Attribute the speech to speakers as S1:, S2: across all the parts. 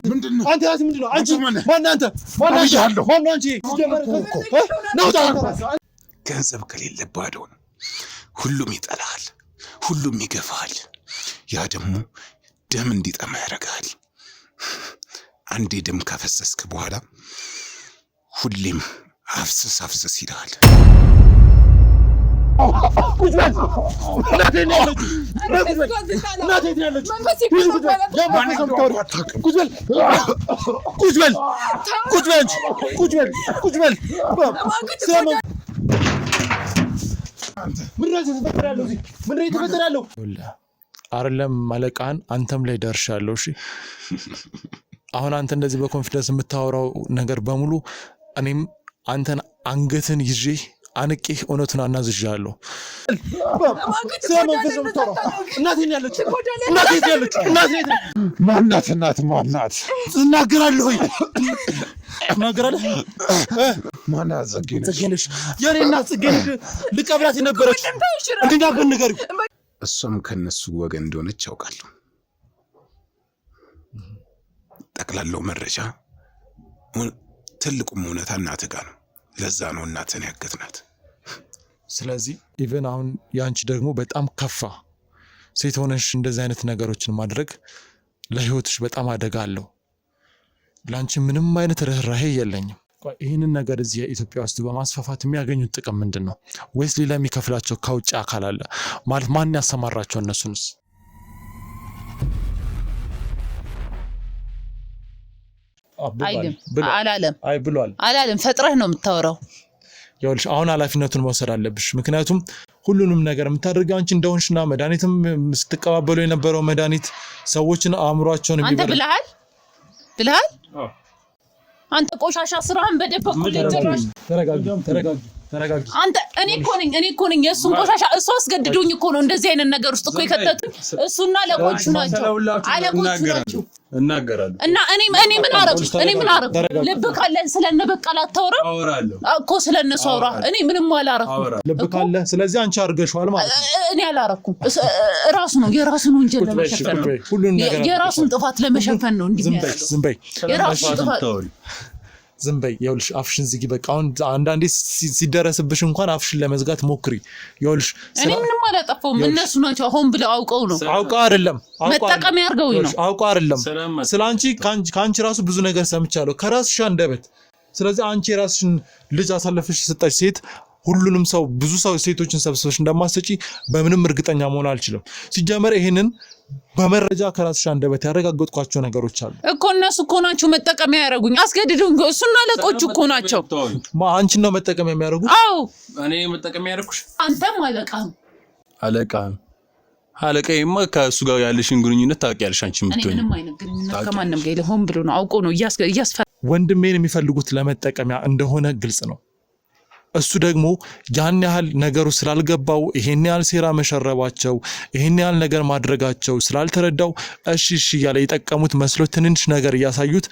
S1: ምንድነው
S2: አንተ ያዝ ምንድነው አንቺ ማን አንተ ማን አንቺ
S1: ገንዘብ ከሌለ ባዶ ነው ሁሉም ይጠላል ሁሉም ይገፋል ያ ደግሞ ደም እንዲጠማ ያደርጋል አንዴ ደም ካፈሰስክ በኋላ ሁሌም አፍሰስ ይላል
S2: ቁጭ በል እናቴ ያለች ቁጭ በል ምን ተፈጠራለሁ
S3: አይደለም ማለቃን አንተም ላይ ደርሻለሁ እሺ አሁን አንተ እንደዚህ በኮንፊደንስ የምታወራው ነገር በሙሉ እኔም አንተን አንገትን ይዤ አንቄ እውነቱን አናዝዣለሁ
S2: እናቴ ያለች
S1: እናት ማናት
S2: እናገራለሁ
S1: ማናት ዘገነሽ
S2: የኔ እናት ዘገነሽ ልቀብላት የነበረች እንድናገር ንገሪው
S1: እሷም ከነሱ ወገን እንደሆነች ያውቃለሁ ጠቅላላው መረጃ ትልቁም እውነታ እናትህ ጋር ነው ለዛ ነው እናትን ያገትናት
S3: ስለዚህ ኢቭን አሁን ያንቺ ደግሞ በጣም ከፋ ሴት ሆነሽ እንደዚህ አይነት ነገሮችን ማድረግ ለህይወትሽ በጣም አደጋ አለው ላንቺ ምንም አይነት ርህራሄ የለኝም ይሄንን ነገር እዚህ ኢትዮጵያ ውስጥ በማስፋፋት የሚያገኙት ጥቅም ምንድነው ወይስ ሌላ የሚከፍላቸው ከውጭ አካል አለ ማለት ማን ያሰማራቸው እነሱንስ
S4: አላለም ፈጥረህ ነው የምታወራው
S3: ያውልሽ አሁን ኃላፊነቱን መውሰድ አለብሽ ምክንያቱም ሁሉንም ነገር የምታደርገው አንቺ እንደሆንሽና መድኃኒትም ስትቀባበሉ የነበረው መድኃኒት ሰዎችን አእምሯቸውን
S4: አንተ ብለሃል አንተ ቆሻሻ ስራህን በደበቁልኝ ጭራሽ
S3: ተረጋጊ
S4: አንተ እኔ እኮ ነኝ የሱን ቆሻሻ እሱ አስገድዶኝ እኮ ነው እንደዚህ አይነት ነገር ውስጥ እኮ የከተቱኝ እሱና አለቆቹ ናቸው
S5: እናገራለሁ
S4: እና እኔ ምን አረኩ ልብ ካለን ስለነበቀል አታወራም እኮ ስለነሱ አውራ እኔ ምንም አላረኩም
S3: ልብ ካለ ስለዚህ አንቺ አርገሽዋል ማለት
S4: እኔ አላረኩም ራሱ ነው የራሱን ወንጀል ለመሸፈን ነው የራሱን ጥፋት ለመሸፈን ነው
S3: ዝም በይ
S4: የራሱን ጥፋት
S3: ዝም በይ ይኸውልሽ አፍሽን ዝጊ በቃ አሁን አንዳንዴ ሲደረስብሽ እንኳን አፍሽን ለመዝጋት ሞክሪ ይኸውልሽ
S4: እኔ ምንም አላጠፋውም እነሱ ናቸው ሆን ብለው አውቀው ነው
S3: አውቀው አይደለም
S4: መጠቀም ያርገው ነው
S3: አውቀው አይደለም ስላንቺ ካንቺ ራሱ ብዙ ነገር ሰምቻለሁ ከራስሽ አንደበት ስለዚህ አንቺ ራስሽን ልጅ አሳልፈሽ ሰጣሽ ሴት ሁሉንም ሰው ብዙ ሰው ሴቶችን ሰብስበሽ እንደማሰጪ በምንም እርግጠኛ መሆን አልችልም ሲጀመር ይሄንን በመረጃ ከራስሽ አንደበት ያረጋግጥኳቸው ነገሮች አሉ
S4: እኮ እነሱ እኮ ናቸው መጠቀም ያረጉኝ አስገድዱኝ እሱና አለቆቹ እኮ ናቸው
S3: አንቺን ነው መጠቀም የሚያረጉት
S4: አዎ
S5: እኔ መጠቀም ያረኩሽ
S4: አንተም
S5: አለቃዬማ ከእሱ ጋር ያለሽን ግንኙነት ታውቂያለሽ አንቺ የምትሆኚ
S4: ምንም አይነት ግንኙነት ከማንም ጋር ሆን ብሎ ነው አውቆ ነው
S3: ወንድሜን የሚፈልጉት ለመጠቀሚያ እንደሆነ ግልጽ ነው እሱ ደግሞ ያን ያህል ነገሩ ስላልገባው ይሄን ያህል ሴራ መሸረባቸው ይሄን ያህል ነገር ማድረጋቸው ስላልተረዳው እሺ ያለ የጠቀሙት መስሎ ትንንሽ ነገር ያሳዩት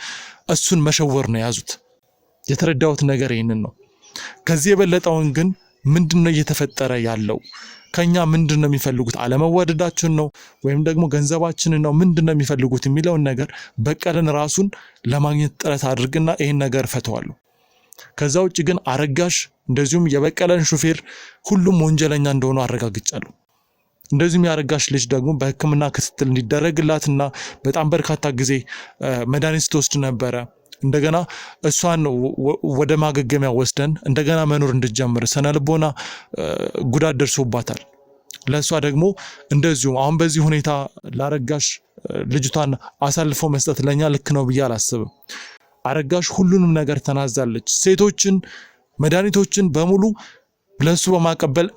S3: እሱን መሸወር ነው ያዙት የተረዳውት ነገር ይሄንን ነው ከዚህ የበለጠውን ግን ምንድነው እየተፈጠረ ያለው ከኛ ምንድነው የሚፈልጉት አለመዋደዳችን ነው ወይም ደግሞ ገንዘባችንን ነው ምንድነው የሚፈልጉት የሚለው ነገር በቀለን ራሱን ለማግኘት ጥረት አድርግና ይሄን ነገር ፈተዋሉ ከዛው ውጪ ግን አረጋሽ እንደዚሁም የበቀለን ሹፌር ሁሉም ወንጀለኛ እንደሆኑ አረጋግጫለሁ እንደዚሁም ያረጋሽ ልጅ ደግሞ በህክምና ክትትል እንዲደረግላትና በጣም በርካታ ጊዜ መድኃኒት ተወስድ ነበር እንደገና እሷን ወደ ማገገሚያ ወስደን እንደገና መኖር እንድትጀምር ሰነልቦና ጉዳት ደርሶባታል ለሷ ደግሞ እንደዚሁ አሁን በዚህ ሁኔታ ላረጋሽ ልጅቷን አሳልፎ መስጠት ለኛ ልክ ነው ብዬ አላስብም አረጋሽ ሁሉንም ነገር ተናዛለች ሴቶችን መድኃኒቶችን በሙሉ ለሱ በማቀበል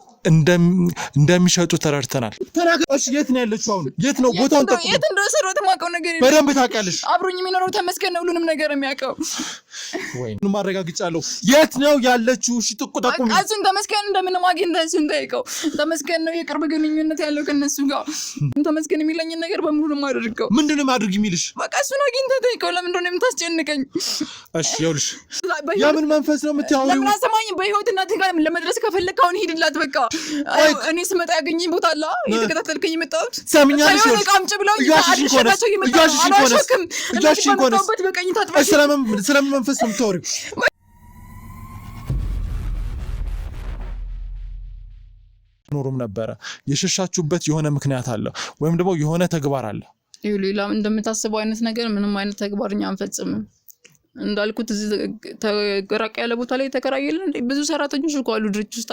S3: እንደሚሸጡ ተረድተናል
S2: ተናገሽ የት ነው ያለችው አሁን የት ነው ቦታውን
S6: የት እንደሰሩት ማቀው ነገር
S2: በደንብ ታውቂያለሽ
S6: አብሮኝ የሚኖረው ተመስገን ነው ሁሉንም ነገር የሚያውቀው
S3: ወይ ምን ማረጋግጫለሁ የት ነው ያለችው እሺ ጥቁጣቁም
S6: አሱን ተመስገን እንደምን ማግኘት እንጠይቀው ተመስገን ነው የቅርብ ግንኙነት ያለው ከነሱ ጋር ተመስገን የሚለኝ ነገር በሙሉ ማድርገው
S3: ምንድነው ማድርግ የሚልሽ
S6: በቃ እሱን አግኝተህ ጠይቀው ለምን እንደሆነ የምታስጨንቀኝ
S3: እሺ ይኸውልሽ የምን መንፈስ ነው የምትያወሪው
S6: ለምን አሰማኝ በህይወት እናት ጋር ለመድረስ ከፈለክ አሁን ሂድላት በቃ እኔ ስመጣ ያገኘኝ ቦታ አለ የተከታተልከኝ መጣሁት
S3: ሰምኛለሽ
S6: ቃምጭ ብለው
S3: እያሽን ኮነስ
S6: በቀኝ ታጥበሽ
S3: ስለምን መንፈስ ነው የምታወሪው ኖሩም ነበር የሸሻችሁበት የሆነ ምክንያት አለ ወይም ደግሞ የሆነ ተግባር አለ
S6: ሌላም እንደምታስበው አይነት ነገር ምንም አይነት ተግባርኛ አንፈጽምም እንዳልኩት ተገራቀ ያለ ቦታ ላይ ተከራየልን እንዴ ብዙ ሰራተኞች እኮ አሉ ድርጅት ውስጥ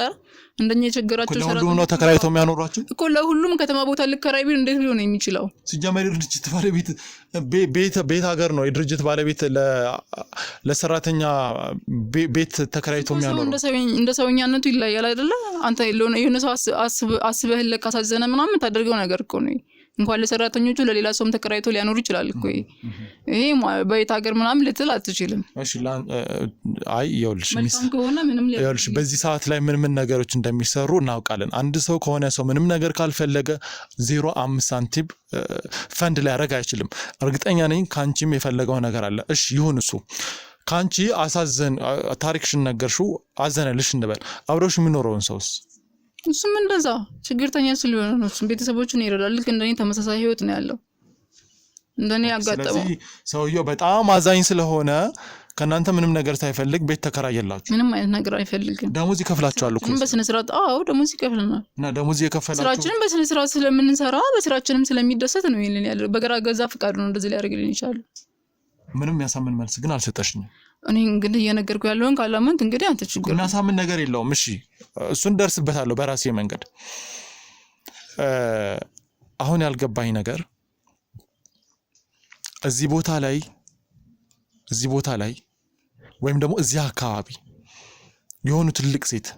S6: እንደኛ የቸገራቸው
S3: ሰራተኞች ነው ተከራይተው የሚያኖራቸው
S6: እኮ ለሁሉም ከተማ ቦታ ልከራይ ቢል እንዴት ሊሆን የሚችለው
S3: ሲጀመር ድርጅት ባለቤት ቤት ሀገር ነው የድርጅት ባለቤት ለሰራተኛ ቤት ተከራይተው የሚያኖር
S6: እንደ ሰውኛነቱ ይለያል አይደለ አንተ የሆነ ሰው አስበህልህ ካሳዘነ ምናምን ታደርገው ነገር እኮ ነው እንኳን ለሰራተኞቹ ለሌላ ሰውም ተከራይቶ ሊያኖር ይችላል እኮ ይሄ በየት ሀገር ምናምን ልትል አትችልም እሺ
S3: አይ ይኸውልሽ በዚህ ሰዓት ላይ ምን ነገሮች እንደሚሰሩ እናውቃለን አንድ ሰው ከሆነ ሰው ምንም ነገር ካልፈለገ 0.5 ሳንቲም ፈንድ ላይ ያረጋ አይችልም እርግጠኛ ነኝ ካንቺም የፈለገው ነገር አለ እሺ ይሁን እሱ ካንቺ አሳዘን ታሪክሽን ነገርሽው አዘነልሽ እንበል አብሮሽ የሚኖረውን ሰውስ
S6: እሱም እንደዛ ችግርተኛ ስለሆነ ነው እሱም ቤተሰቦቹን ይረዳል ልክ እንደኔ ተመሳሳይ ህይወት ነው ያለው እንደኔ ያጋጠመው
S3: ስለዚህ ሰውየው በጣም አዛኝ ስለሆነ ከናንተ ምንም ነገር ሳይፈልግ ቤት ተከራየላችሁ
S6: ምንም አይነት ነገር አይፈልግም
S3: ደሞዝ ይከፍላችኋል እኮ
S6: በስነ ስርዓት ደሞዝ ይከፍለናል
S3: እና ደሞዝ ይከፍላችሁ
S6: ስራችንን በስነ ስርዓት ስለምንሰራ በስራችንም ስለሚደሰት ነው ይሄንን ያለው በገራ ገዛ ፍቃድ ነው እንደዚህ ሊያደርግልን ይችላል
S3: ምንም ያሳምን መልስ ግን አልሰጠሽኝም
S6: እኔ እንግዲህ እየነገርኩ ያለውን ካላመንክ እንግዲህ አንተ ችግር
S3: እና ሳምን ነገር የለውም እሺ እሱን ደርስበታለሁ በራሴ መንገድ አሁን ያልገባኝ ነገር እዚህ ቦታ ላይ ወይም ደግሞ እዚህ አካባቢ የሆኑ ትልቅ ሴት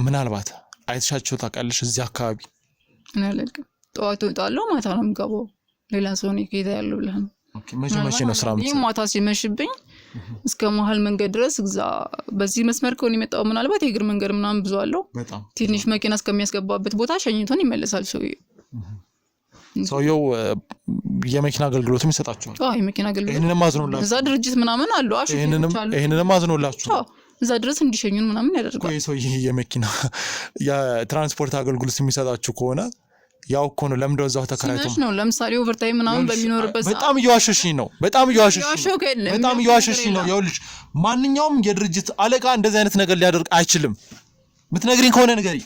S3: ምናልባት አይተሻቸው ታውቃለሽ እዚህ አካባቢ
S6: እኔ አለቅም ጠዋት ወጣለሁ ማታ ነው የምገባው ሌላ ሰው ነው ከሄደ ያለው ብለህ
S3: ኦኬ መቼ ነው ስራ የምትሰራው
S6: ማታ ሲመሽብኝ እስከ መሃል መንገድ ድረስ ግዛ በዚህ መስመር ከሆነ የመጣው ምናልባት የእግር መንገድ ምናምን ብዙ አለው ትንሽ መኪና እስከሚያስገባበት ቦታ ሸኝቶን ይመለሳል ሰውየው
S3: የመኪና አገልግሎትም ይሰጣቸዋል
S6: የመኪና አገልግሎት
S3: ይሄንንም አዝኖላችሁ
S6: እዛ ድርጅት ምናምን አሉ
S3: ይሄንንም አዝኖላችሁ
S6: እዛ ድረስ እንዲሸኙን ምናምን ያደርጋል
S3: ቆይ ሰው ይሄ የመኪና የትራንስፖርት አገልግሎት የሚሰጣችሁ ከሆነ ያው እኮ ነው ለምንድነው እዛው ተከራይቶ
S6: ነው ለምሳሌ ኦቨርታይም ምናምን በሚኖርበት
S3: በጣም እያዋሸሽኝ ነው በጣም እያዋሸሽኝ ነው ይኸውልሽ ማንኛውም የድርጅት አለቃ እንደዚህ አይነት ነገር ሊያደርግ አይችልም ምትነግሪኝ ከሆነ ንገሪ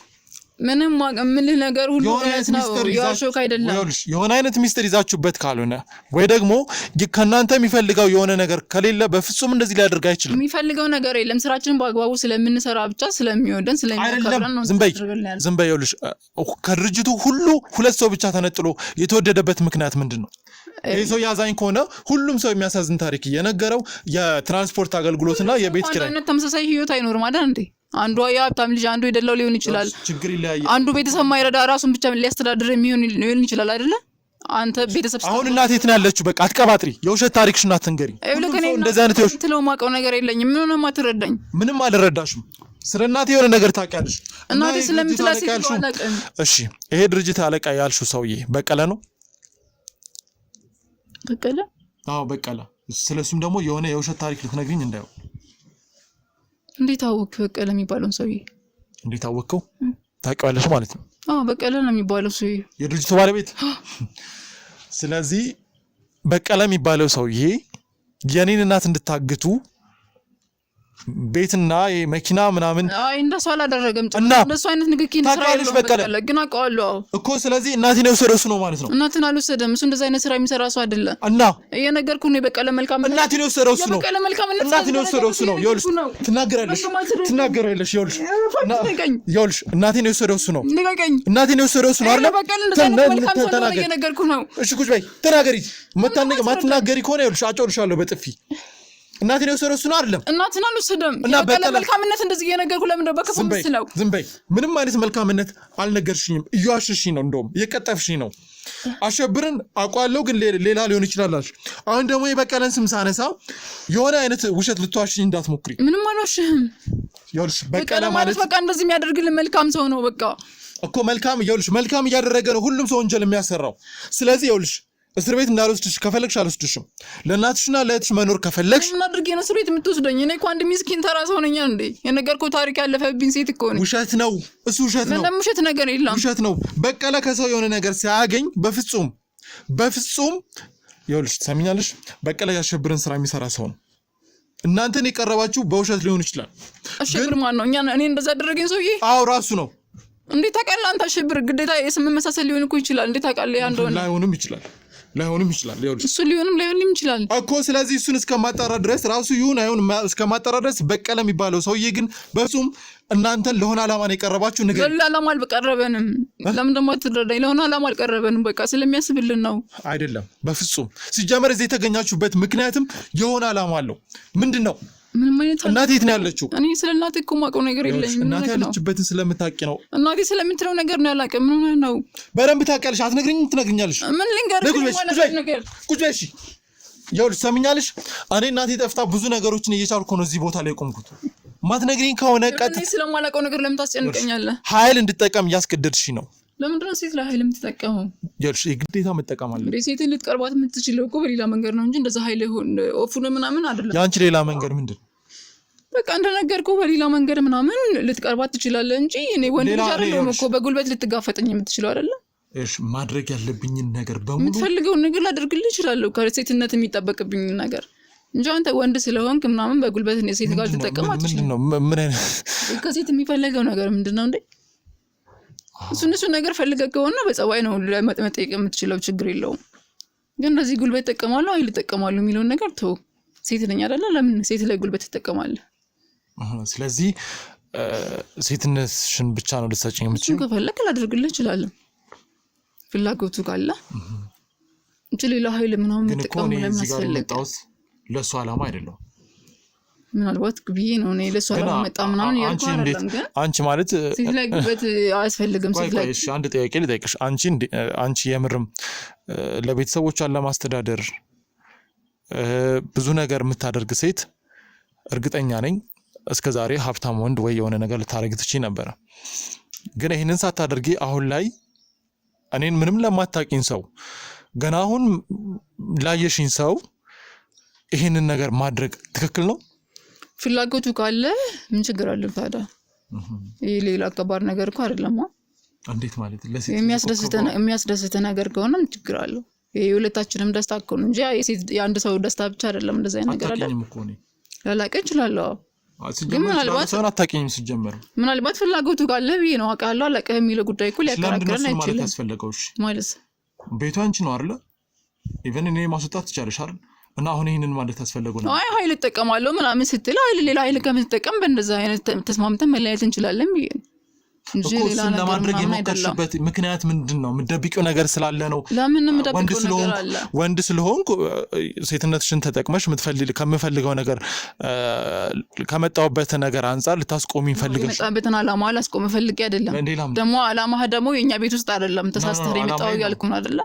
S6: ምንም ማቀምልህ ነገር ሁሉ ነው ያሾክ አይደለም
S3: ይኸውልሽ የሆነ አይነት ሚስጥር ይዛችሁበት ካልሆነ ወይ ደግሞ ከናንተ የሚፈልገው የሆነ ነገር ከሌለ በፍጹም እንደዚህ ሊያደርግ አይችልም
S6: የሚፈልገው ነገር የለም ስራችንን በአግባቡ ስለምንሰራ ብቻ ስለሚወደን ስለሚያከብረን ነው
S3: ዝም በይ ይኸውልሽ ከድርጅቱ ሁሉ ሁለት ሰው ብቻ ተነጥሎ የተወደደበት ምክንያት ምንድነው ይሄ ሰው ያዛኝ ከሆነ ሁሉም ሰው የሚያሳዝን ታሪክ እየነገረው የትራንስፖርት አገልግሎትና የቤት ኪራይ
S6: ተመሳሳይ ህይወት አይኖርም አይደል እንዴ አንዱ ያብታም ልጅ አንዱ የደላው ሊሆን ይችላል
S3: ችግር ይለያያል
S6: አንዱ ቤተሰብ ማይረዳ ራሱን ብቻ ሊያስተዳድር ሊሆን ይችላል አይደለ አንተ ቤተሰብ
S3: አሁን እናቴ የት ነው ያለችው በቃ አትቀባጥሪ የውሸት ታሪክሽን አትንገሪ
S6: እንደዛ አይነት የውሸት ማቀው ነገር የለኝም ምንም አትረዳኝ
S3: ምንም አልረዳሽም ስለ እናቴ የሆነ ነገር ታውቂያለሽ
S6: እናቴ ስለምትላስ ይባላል
S3: እሺ ይሄ ድርጅት አለቃ ያልሽው ሰውዬ በቀለ ነው
S6: በቀለ
S3: በቀለ ስለሱም ደግሞ የሆነ የውሸት ታሪክ ልትነግሪኝ እንዳይው
S6: እንዴት አወቅ በቀለ የሚባለው ሰውዬ
S3: እንዴት አወቀው ታውቂዋለሽ ማለት ነው
S6: በቀለ ነው የሚባለው ሰውዬ
S3: የድርጅቱ ባለቤት ስለዚህ በቀለ የሚባለው ሰውዬ የኔን እናት እንድታግቱ ቤትና መኪና ምናምን
S6: እንደሱ አላደረገም እንደሱ አይነት ንግግር
S3: ታውቂያለሽ በቀለ
S6: ግን አውቀዋለሁ
S3: እኮ ስለዚህ እናቴን የወሰደው እሱ ነው ማለት ነው
S6: እናትን አልወሰደም እሱ እንደዛ አይነት ስራ የሚሰራ ሰው አይደለም
S3: እና
S6: እየነገርኩህ ነው በቀለ መልካም
S3: እናቴን የወሰደው እሱ ነው
S6: በቀለ መልካም
S3: እናቴን የወሰደው እሱ ነው ይኸውልሽ ትናገራለሽ ይኸውልሽ እናቴን የወሰደው እሱ ነው እናቴን የወሰደው እሱ ነው አይደል
S6: በቀለ እንደዛ አይነት መልካም ሰው ነው እየነገርኩህ ነው
S3: እሺ ቁጭ በይ ተናገሪ ማትናገሪ ከሆነ ይኸውልሽ አጮልሻለሁ በጥፊ እናቴን የወሰደው እሱ ነው አይደለም
S6: እናትን አልወሰደም በቀለ መልካምነት እንደዚህ እየነገርኩህ ለምን ነው በክፉ ምስለው
S3: ዝም በይ ምንም አይነት መልካምነት አልነገርሽኝም እያዋሸሽኝ ነው እንደውም እየቀጠፍሽኝ ነው አሸብርን አውቃለሁ ግን ሌላ ሊሆን ይችላል አልሽ። አሁን ደግሞ የበቀለን ስም ሳነሳ የሆነ አይነት ውሸት ልትዋሽኝ እንዳትሞክሪ።
S6: ምንም አልዋሽህም።
S3: ይኸውልሽ በቀለ ማለት
S6: በቃ እንደዚህ የሚያደርግልን መልካም ሰው ነው። በቃ
S3: እኮ መልካም ይኸውልሽ መልካም እያደረገ ነው ሁሉም ሰው ወንጀል የሚያሰራው። ስለዚህ ይኸውልሽ እስር ቤት እንዳልወስድሽ ከፈለግሽ አልወስድሽም። ለእናትሽና ለእህትሽ መኖር ከፈለግሽ
S6: ምን አድርጌ ነው እስር ቤት የምትወስደኝ? እኔ እኮ አንድ ሚስኪን ተራ ሰው ነኝ እንዴ? የነገርኩህ ታሪክ ያለፈብኝ ሴት እኮ ነኝ።
S3: ውሸት ነው እሱ፣ ውሸት ነው።
S6: ምንም ውሸት ነገር የለም።
S3: ውሸት ነው። በቀለ ከሰው የሆነ ነገር ሲያገኝ በፍጹም ይኸውልሽ ትሰሚኛለሽ፣ በቀለ ያሸብርን ስራ የሚሰራ ሰው ነው። እናንተን የቀረባችሁ በውሸት ሊሆን ይችላል።
S6: አሸብር ማን ነው? እኔ እንደዛ አደረገኝ ሰውዬ?
S3: አዎ ራሱ ነው።
S6: እንዴት ታውቃለህ አንተ? አሸብር ግዴታ የስም መሳሰል ሊሆን እኮ ይችላል። እንዴት ታውቃለህ? ያ እንደሆነ
S3: ላይሆንም ይችላል። ይኸውልሽ
S6: እሱ ሊሆንም ይችላል
S3: እኮ። ስለዚህ እሱን እስከማጣራ ድረስ ራሱ ይሁን አይሁን እስከማጣራ ድረስ በቀለ የሚባለው ሰውዬ ግን በፍጹም እናንተን ለሆነ ዓላማ ነው የቀረባችሁ። ነገር
S6: ለሆነ ዓላማ አልቀረበንም። ለምን ደግሞ አትረዳኝ? ለሆነ ዓላማ አልቀረበንም። በቃ ስለሚያስብልን ነው።
S3: አይደለም በፍጹም። ሲጀመር እዚህ የተገኛችሁበት ምክንያትም የሆነ ዓላማ አለው። ምንድን ነው?
S6: ምንም አይነት
S3: እናቴ የት ነው ያለችው?
S6: እኔ ስለ እናቴ እኮ የማውቀው ነገር የለኝም።
S3: እናቴ ያለችበትን ስለምታውቂ ነው።
S6: እናቴ ስለምትለው ነገር ነው ያላውቅም። ምን ነው?
S3: በደንብ ታውቂያለሽ። አትነግሪኝም? ትነግሪኛለሽ።
S6: ምን ልንገርሽ?
S3: ቁጭ በይ እሺ። ይኸውልሽ ሰምኛለሽ፣ እኔ እናቴ ጠፍታ ብዙ ነገሮችን እየቻልኩ ነው እዚህ ቦታ ላይ ቆምኩት። ማትነግሪኝ ከሆነ
S6: ስለማላውቀው ነገር ለምን ታስጨንቀኛለህ?
S3: ኃይል እንድጠቀም እያስገደድሽኝ ነው።
S6: ለምንድን ነው ሴት ላይ ኃይል የምትጠቀመው?
S3: ይኸውልሽ የግዴታ መጠቀም አለ።
S6: ሴትን ልትቀርባት የምትችለው እኮ በሌላ መንገድ ነው እንጂ እንደዛ ኃይል ኦፉን ምናምን አይደለም።
S3: የአንቺ ሌላ መንገድ ምንድን?
S6: በቃ እንደነገርኩህ በሌላ መንገድ ምናምን ልትቀርባት ትችላለህ እንጂ እኔ ወንድ ልጅ አይደለም እኮ በጉልበት ልትጋፈጠኝ የምትችለው አይደለ?
S3: እሺ ማድረግ ያለብኝን ነገር በሙሉ
S6: የምትፈልገውን ነገር ላደርግልህ እችላለሁ፣ ከሴትነት የሚጠበቅብኝ ነገር እንጂ አንተ ወንድ ስለሆንክ ምናምን በጉልበት ሴት ጋር ልትጠቀም አትችልም።
S3: ምን አይነት
S6: ከሴት የሚፈልገው ነገር ምንድነው እንዴ? እሱ ነገር ፈልገህ ከሆነ በጸባይ ነው መጠየቅ የምትችለው፣ ችግር የለውም። ግን እንደዚህ ጉልበት እጠቀማለሁ አይል እጠቀማለሁ የሚለውን ነገር ተው። ሴት ነኝ አይደለ? ለምን ሴት ላይ ጉልበት ትጠቀማለህ?
S3: ስለዚህ ሴትነትሽን ብቻ ነው ልትሰጪኝ የምትችይው?
S6: ከፈለክ ላደርግልህ እችላለሁ ፍላጎቱ ካለ እንጂ ሌላ ኃይል ምናምን መጠቀም ለምን አስፈለገ?
S3: ለሱ ዓላማ አይደለም።
S6: ምናልባት ብዬ ነው እኔ ለሱ ዓላማ መጣ ምናምን ያልኩ አይደለም። ግን
S3: አንቺ ማለት
S6: ሴት ላይ ጉልበት አያስፈልግም። ሴት ላይ
S3: እሺ አንድ ጥያቄ ልጠይቅሽ። አንቺ የምርም ለቤተሰቦቿን ለማስተዳደር ብዙ ነገር የምታደርግ ሴት እርግጠኛ ነኝ እስከዛሬ ሀብታም ወንድ ወይ የሆነ ነገር ልታረግ ትችይ ነበር። ግን ይሄንን ሳታደርጊ አሁን ላይ እኔን ምንም ለማታውቂኝ ሰው ገና አሁን ላየሽኝ ሰው ይሄንን ነገር ማድረግ ትክክል ነው?
S6: ፍላጎቱ ካለ ምን ችግር አለ ታዲያ? ይሄ ሌላ ከባድ ነገር እኮ አይደለም።
S3: እንዴት ማለት? ለሴት
S6: የሚያስደስት ነገር ከሆነ ምን ችግር አለው? ይሄ ሁለታችንም ደስታ እኮ ነው እንጂ የአንድ ሰው ደስታ ብቻ አይደለም። እንደዛ አይነት ነገር አለ ላላቀ ይችላልው። ግን ምናልባት ፍላጎቱ ካለ ብዬ ነው አውቃለሁ። አላቀ የሚለው ጉዳይ እኮ ሊያከራክረን አይችልም ማለት
S3: ቤቱ አንቺ ነው አይደለ? ኢቨን እኔ ማስወጣት ትችላለሽ አይደል? እና አሁን ይሄንን ማለት ያስፈልገው ነው።
S6: አይ ኃይል ተጠቀማለሁ ምናምን ስትል ሌላ ኃይል ከምትጠቀም በእንደዛ አይነት ተስማምተን መለያየት እንችላለን ብዬ እንጂ ሌላ ነገር
S3: ለማድረግ የሞከርሽበት ምክንያት ምንድነው? ምትደብቂው ነገር ስላለ ነው?
S6: ለምን ምትደብቂው ነገር አለ?
S3: ወንድ ስለሆንኩ ሴትነትሽን ተጠቅመሽ ከምፈልገው ነገር ከመጣውበት ነገር አንፃር ልታስቆሚኝ ፈልገሽ
S6: መጣበትን ዓላማ አላስቆም ፈልጌ አይደለም። ደግሞ ዓላማህ ደግሞ የኛ ቤት ውስጥ አይደለም። ተሳስተህ የመጣው ያልኩ ነው አይደለ?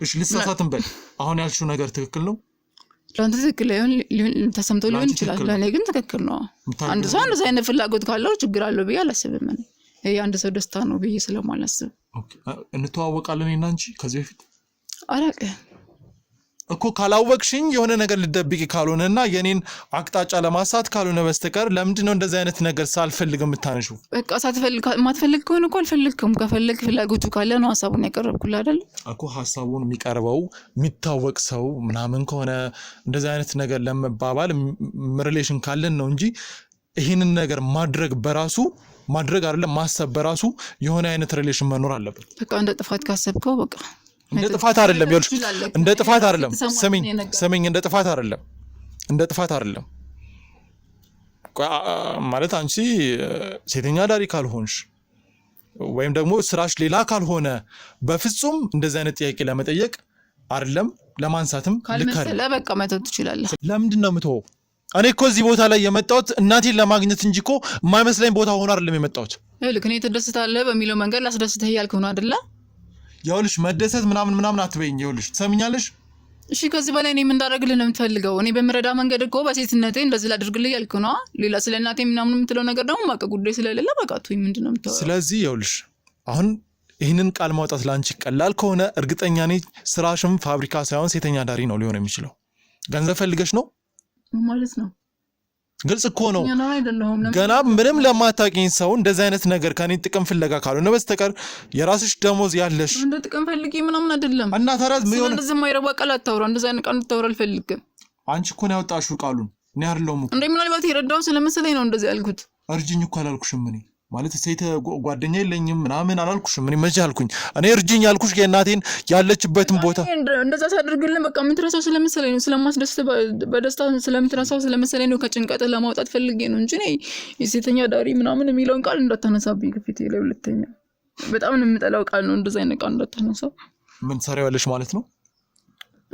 S3: እሺ ልሳሳትም በል። አሁን ያልሽው ነገር ትክክል ነው?
S6: ለአንተ ትክክል ሊሆን ተሰምቶ ሊሆን ይችላል። ለእኔ ግን ትክክል ነው። አንድ ሰው እንደዛ አይነት ፍላጎት ካለው ችግር አለው ብዬ አላስብም። ይሄ አንድ ሰው ደስታ ነው ብዬ ስለማላስብ።
S3: ኦኬ እንተዋወቃለን እና አንቺ ከዚህ በፊት
S6: አላውቅም
S3: እኮ። ካላወቅሽኝ የሆነ ነገር ልደብቂ ካልሆነና የኔን አቅጣጫ ለማሳት ካልሆነ በስተቀር ለምንድን ነው እንደዚህ አይነት ነገር ሳልፈልግ የምታነሺው?
S6: በቃ ማትፈልግ ከሆነ እኮ አልፈልግም። ከፈለግ ፍላጎቱ ካለ ነው ሀሳቡን ያቀረብኩልህ አይደል
S3: እኮ። ሀሳቡን የሚቀርበው የሚታወቅ ሰው ምናምን ከሆነ እንደዚህ አይነት ነገር ለመባባል ሪሌሽን ካለን ነው እንጂ ይህንን ነገር ማድረግ አይደለም ማሰብ በራሱ የሆነ አይነት ሪሌሽን መኖር አለበት።
S6: በቃ እንደ ጥፋት ካሰብከው በቃ
S3: እንደ ጥፋት አይደለም። ይኸውልሽ እንደ ጥፋት አይደለም። ስሚኝ እንደ ጥፋት አይደለም ማለት አንቺ ሴተኛ ዳሪ ካልሆንሽ ወይም ደግሞ ስራሽ ሌላ ካልሆነ በፍጹም እንደዚህ አይነት ጥያቄ ለመጠየቅ አይደለም ለማንሳትም ልክ አይደለም።
S6: በቃ መተው ትችላለህ።
S3: ለምንድን ነው የምትወው? እኔ እኮ እዚህ ቦታ ላይ የመጣሁት እናቴን ለማግኘት እንጂ እኮ የማይመስለኝ ቦታ ሆኖ አይደለም የመጣሁት።
S6: ልክ እኔ ትደስታለህ በሚለው መንገድ ላስደስትህ እያልክ ነው አይደለ?
S3: ይኸውልሽ መደሰት ምናምን አትበይኝ ይኸውልሽ ትሰሚኛለሽ
S6: እሺ ከዚህ በላይ እኔ ምን እንዳደርግልህ ነው የምትፈልገው እኔ በመረዳ መንገድ እኮ በሴትነቴ እንደዚህ ላድርግልህ ያልኩ ነው ሌላ ስለ እናቴ ምናምን የምትለው ነገር ደግሞ ማቀ ጉዳይ ስለሌለ በቃ ተወኝ ምንድነው የምታወራው
S3: ስለዚህ ይኸውልሽ አሁን ይህንን ቃል ማውጣት ላንቺ ቀላል ከሆነ እርግጠኛ ነኝ ስራሽም ፋብሪካ ሳይሆን ሴተኛ ዳሪ ነው ሊሆን የሚችለው ገንዘብ ፈልገሽ ነው
S6: ማለት ነው
S3: ግልጽ እኮ ነው ገና ምንም ለማታውቂኝ ሰው እንደዚህ አይነት ነገር ከኔ ጥቅም ፍለጋ ካልሆነ በስተቀር የራስሽ ደሞዝ ያለሽ
S6: እንደ ጥቅም ፈልጊ ምናምን አይደለም
S3: እና ታዲያ ምን ሆነ
S6: እንደዚህ የማይረባ ቃል አታውራ እንደዚህ አይነት ቃል እንድታወራ አልፈልግም
S3: አንቺ እኮ ነው ያወጣሽው ቃሉን እኔ አይደለሁም እኮ
S6: እንዴ ምናልባት ይረዳው ስለመሰለኝ ነው እንደዚህ ያልኩት
S3: እርጅኝ እኮ አላልኩሽም እኔ ማለት ሴት ጓደኛ የለኝም ምናምን አላልኩሽም እኔ መቼ አልኩኝ እኔ እርጅኝ ያልኩሽ የእናቴን ያለችበትን ቦታ
S6: እንደዛ ታደርግልኝ በቃ ምትረሳው ስለመሰለኝ ነው ስለማስደስት በደስታ ስለምትረሳው ስለመሰለኝ ነው ከጭንቀት ለማውጣት ፈልጌ ነው እንጂ እኔ የሴተኛ ዳሪ ምናምን የሚለውን ቃል እንዳታነሳብኝ ከፊቴ ላይ ሁለተኛ በጣም ነው የምጠላው ቃል ነው እንደዛ አይነት ቃል እንዳታነሳው
S3: ምን ሰራያለሽ ማለት ነው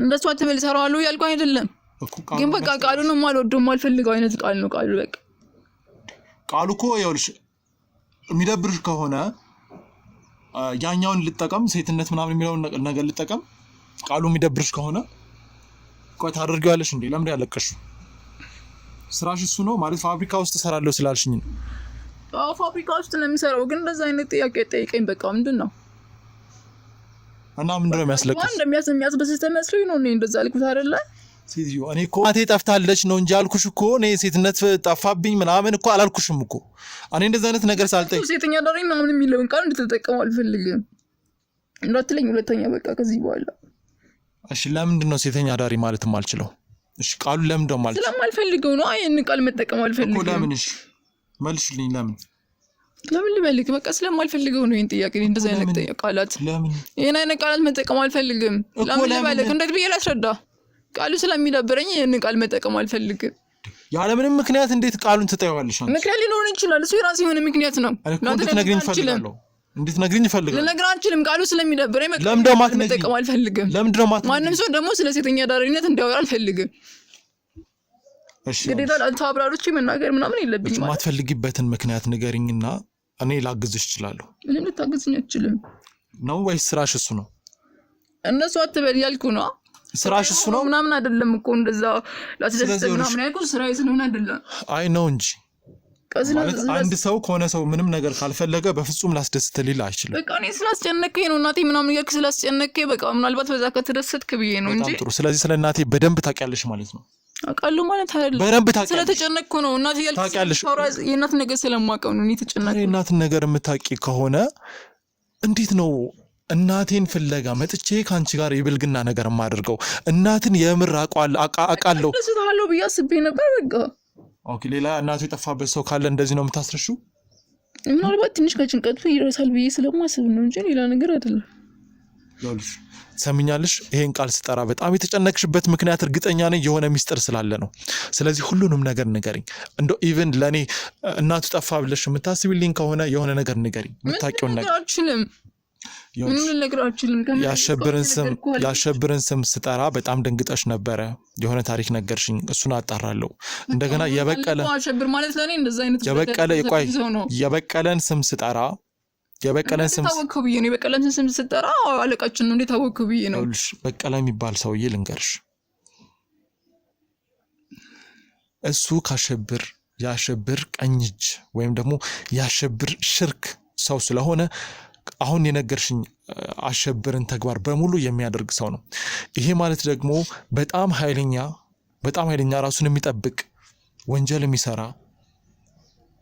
S6: እንደሱ አትበል ሰራዋለሁ ያልኩ አይደለም ግን በቃ ቃሉን ማልወደው ማልፈልገው አይነት ቃል ነው ቃሉ በቃ
S3: ቃሉ እኮ ይኸውልሽ የሚደብርሽ ከሆነ ያኛውን ልጠቀም ሴትነት ምናምን የሚለውን ነገር ልጠቀም ቃሉ የሚደብርሽ ከሆነ ቆይ ታደርጊዋለሽ እንዴ ለምን ያለቀሽ ስራሽ እሱ ነው ማለት ፋብሪካ ውስጥ ሰራለሁ ስላልሽኝ ነው
S6: ፋብሪካ ውስጥ ነው የምሰራው ግን እንደዛ አይነት ጥያቄ ጠይቀኝ በቃ ምንድነው
S3: እና ምንድነው የሚያስለቅስ
S6: የሚያስበስተ መስሎኝ ነው እኔ እንደዛ አልኩት አይደለ
S3: ሲዚዮ እኔ እኮ እናቴ ጠፍታለች ነው እንጂ አልኩሽ እኮ እኔ ሴትነት ጠፋብኝ ምናምን እኮ አላልኩሽም እኮ እኔ እንደዛ አይነት ነገር ሳልጠይቅ
S6: ሴተኛ ዳሪ ምናምን የሚለውን ቃል እንድትጠቀም አልፈልግም እንዳትለኝ ሁለተኛ በቃ ከዚህ በኋላ
S3: እሺ ለምንድን ነው ሴተኛ ዳሪ ማለት ማልችለው እሺ ቃሉ ለምን ደው ማለት
S6: ስለማልፈልገው ነው አይን ቃል መጠቀም አልፈልግም
S3: እኮ ለምን እሺ መልሽልኝ ለምን
S6: ልበልክ በቃ ስለማልፈልገው ነው ይሄን ጥያቄ እንደዛ አይነት ቃላት
S3: ለምን
S6: ይሄን አይነት ቃላት መጠቀም አልፈልግም ለምን ልበልክ እንዴት ብዬ ላስረዳ ቃሉ ስለሚደብረኝ ይሄን ቃል መጠቀም አልፈልግም
S3: ያለ ምንም ምክንያት እንዴት ቃሉን ትጠይዋለሽ አንቺ
S6: ምክንያት ሊኖር ይችላል እሱ የራሱ የሆነ ምክንያት ነው
S3: እንድትነግሪኝ እፈልጋለሁ እንድትነግሪኝ እፈልጋለሁ
S6: ልነግርህ አልችልም ቃሉ ስለሚደብረኝ መጠቀም አልፈልግም ማንም ሰው ደግሞ ስለ ሴተኛ ዳሪነት እንዲያወራ አልፈልግም
S3: እሺ
S6: ግዴታ ለአንተ አብራሮች መናገር ምናምን የለብኝም
S3: ማትፈልጊበትን ምክንያት ንገሪኝና እኔ ላግዝሽ እችላለሁ
S6: ምንም ልታግዝኝ አትችልም
S3: ነው ወይስ ስራሽ እሱ ነው
S6: እነሱ አትበል ያልኩ ነው
S3: ስራሽ እሱ ነው
S6: ምናምን አይደለም እኮ እንደዛ ላስደስት ምናምን ያልኩ ስራዬ ስለሆነ አይደለም
S3: አይ ነው እንጂ ማለት አንድ ሰው ከሆነ ሰው ምንም ነገር ካልፈለገ በፍጹም ላስደስት ሊል አይችልም
S6: በቃ እኔ ስላስጨነቀኝ ነው እናቴ ምናምን ያልክ ስላስጨነቀኝ በቃ ምናልባት በዛ ከተደሰትክ ብዬ ነው እንጂ
S3: ጥሩ ስለዚህ ስለ እናቴ በደንብ ታውቂያለሽ ማለት ነው
S6: አቃሉ ማለት አይደለም
S3: በደንብ ታውቂያለሽ
S6: ስለተጨነቅኩ ነው እናቴ ያልክ ታውቂያለሽ የእናት ነገር ስለማውቀው ነው እኔ ተጨነቅኩ
S3: የእናት ነገር የምታውቂ ከሆነ እንዴት ነው እናቴን ፍለጋ መጥቼ ካንቺ ጋር የብልግና ነገር ማድርገው እናትን የምር አቃለው
S6: ስለታለው በያስቤ ነበር በቃ
S3: ኦኬ ሌላ እናቱ የጠፋበት ሰው ካለ እንደዚህ ነው የምታስረሽው
S6: ምናልባት ትንሽ ከጭንቀቱ ይረሳል ብዬ ስለማስብ ነው እንጂ ሌላ ነገር አይደለም
S3: ሎልሽ ሰምኛለሽ ይሄን ቃል ስጠራ በጣም የተጨነቅሽበት ምክንያት እርግጠኛ ነኝ የሆነ ሚስጥር ስላለ ነው ስለዚህ ሁሉንም ነገር ንገሪኝ እንደው ኢቭን ለኔ እናቱ ጠፋ ብለሽ የምታስቢልኝ ከሆነ የሆነ ነገር ንገሪኝ የምታውቂው ነገር
S6: አልችልም ምንም ልነግርህ አልችልም
S3: ያሸብርን ስም ስጠራ በጣም ደንግጠሽ ነበረ የሆነ ታሪክ ነገርሽኝ እሱን አጣራለሁ እንደገና የበቀለ
S6: አሸብር ማለት ለኔ እንደዛ አይነት
S3: የበቀለን ስም ስጠራ የበቀለን ስም
S6: ታወቅኩ ብዬ ነው የበቀለን ስም ስጠራ አለቃችን ነው እንዴ ታወቅኩ ብዬ ነው
S3: በቀለ የሚባል ሰውዬ ልንገርሽ እሱ ያሸብር ቀኝ እጅ ወይም ደግሞ ያሸብር ሽርክ ሰው ስለሆነ አሁን የነገርሽኝ አሸብርን ተግባር በሙሉ የሚያደርግ ሰው ነው ይሄ ማለት ደግሞ በጣም ኃይለኛ ራሱን የሚጠብቅ ወንጀል የሚሰራ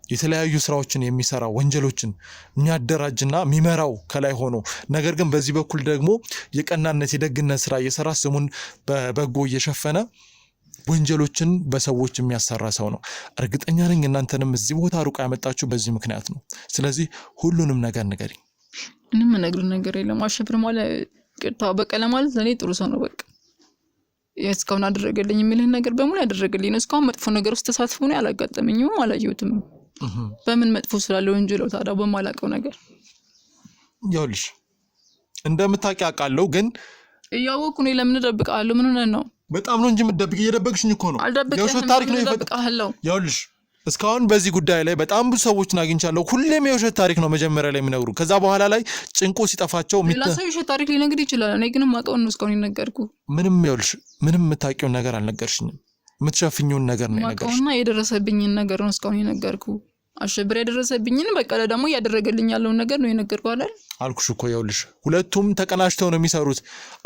S3: የተለያዩ ስራዎችን የሚሰራ ወንጀሎችን የሚያደራጅና የሚመራው ከላይ ሆኖ ነገር ግን በዚህ በኩል ደግሞ የቀናነት የደግነት ስራ እየሰራ ስሙን በበጎ እየሸፈነ ወንጀሎችን በሰዎች የሚያሰራ ሰው ነው እርግጠኛ ነኝ እናንተንም እዚህ ቦታ ሩቅ ያመጣችሁ በዚህ ምክንያት ነው ስለዚህ ሁሉንም ነገር ንገሪኝ
S6: ምንም ነገር የለም አሸብር ማለት ቅርታ በቀለ ማለት ለኔ ጥሩ ሰው ነው በቃ እስካሁን አደረገልኝ የሚልህ ነገር በሙሉ ያደረገልኝ ነው እስካሁን መጥፎ ነገር ውስጥ ተሳትፎ ነው ያላጋጠመኝም አላየሁትም በምን መጥፎ ስላለው ወንጀለው ታዲያ በማላቀው ነገር
S3: ይኸውልሽ እንደምታውቂ አውቃለሁ ግን
S6: እያወኩ ነው ለምን ደብቃለሁ ምን ሆነ ነው
S3: በጣም ነው እንጂ የምትደብቂ እየደበቅሽኝ እኮ ነው
S6: የውሸት ታሪክ ነው ይፈጥቃለሁ
S3: ይኸውልሽ እስካሁን በዚህ ጉዳይ ላይ በጣም ብዙ ሰዎችን አግኝቻለሁ። ሁሌም የውሸት ታሪክ ነው መጀመሪያ ላይ የሚነግሩ። ከዛ በኋላ ላይ ጭንቁ ሲጠፋቸው
S6: ሌላ ሰው የውሸት ታሪክ ሊነግር ይችላል። እኔ ግን ማውቀው ነው እስካሁን የነገርኩ።
S3: ምንም ይኸውልሽ፣ ምንም የምታውቂውን ነገር አልነገርሽኝም። የምትሸፍኚውን ነገር ነው የነገርሽ።
S6: ማውቀውና የደረሰብኝን ነገር ነው እስካሁን የነገርኩ። አሸብር ያደረሰብኝን በቀለ ደግሞ ያደረገልኝ ያለውን ነገር ነው የነገርኩ አይደል?
S3: አልኩሽ እኮ ይኸውልሽ፣ ሁለቱም ተቀናጅተው ነው የሚሰሩት።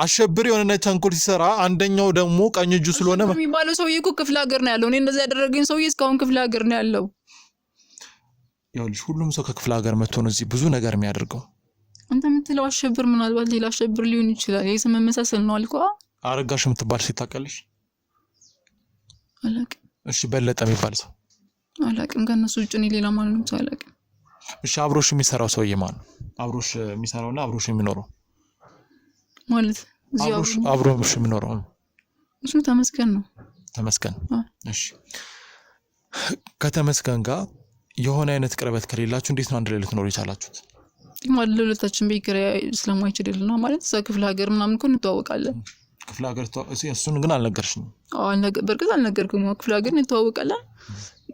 S3: አሸብር የሆነ ተንኮል ሲሰራ አንደኛው ደግሞ ቀኝ እጁ ስለሆነ
S6: የሚባለው ሰውዬ እኮ ክፍለ ሀገር ነው ያለው። እኔ እንደዛ ያደረገኝ ሰውዬ እስካሁን ክፍለ ሀገር ነው ያለው።
S3: ይኸውልሽ፣ ሁሉም ሰው ከክፍለ ሀገር መጥቶ ነው እዚህ ብዙ ነገር የሚያደርገው።
S6: አንተ የምትለው አሸብር ምናልባት ሌላ አሸብር ሊሆን ይችላል። የስም መመሳሰል ነው አልኩ።
S3: አረጋሽ የምትባል ሴት ታውቂያለሽ?
S6: አላውቅም።
S3: እሺ፣ በለጠ የሚባል ሰው
S6: አላውቅም። ከነሱ ውጭ እኔ ሌላ ማንንም ሰው አላውቅም።
S3: እሺ፣ አብሮሽ የሚሰራው ሰውዬ ማን ነው? አብሮሽ የሚሰራውና አብሮሽ የሚኖረው
S6: ማለት እዚህ
S3: አብሮሽ የሚኖረው
S6: እሱ ተመስገን ነው።
S3: ተመስገን። እሺ፣ ከተመስገን ጋር የሆነ አይነት ቅርበት ከሌላችሁ እንዴት ነው አንድ ላይ ልትኖሩ የቻላችሁት?
S6: ማለት ለሁለታችን በይከራ ስለማይችልልና ማለት እዛ ክፍለ ሀገር ምናምን እኮ እንተዋወቃለን።
S3: ክፍለ ሀገር እሱን ግን አልነገርሽኝም?
S6: በእርግጥ አልነገርኩም። ክፍለ ሀገር እንተዋወቃለን።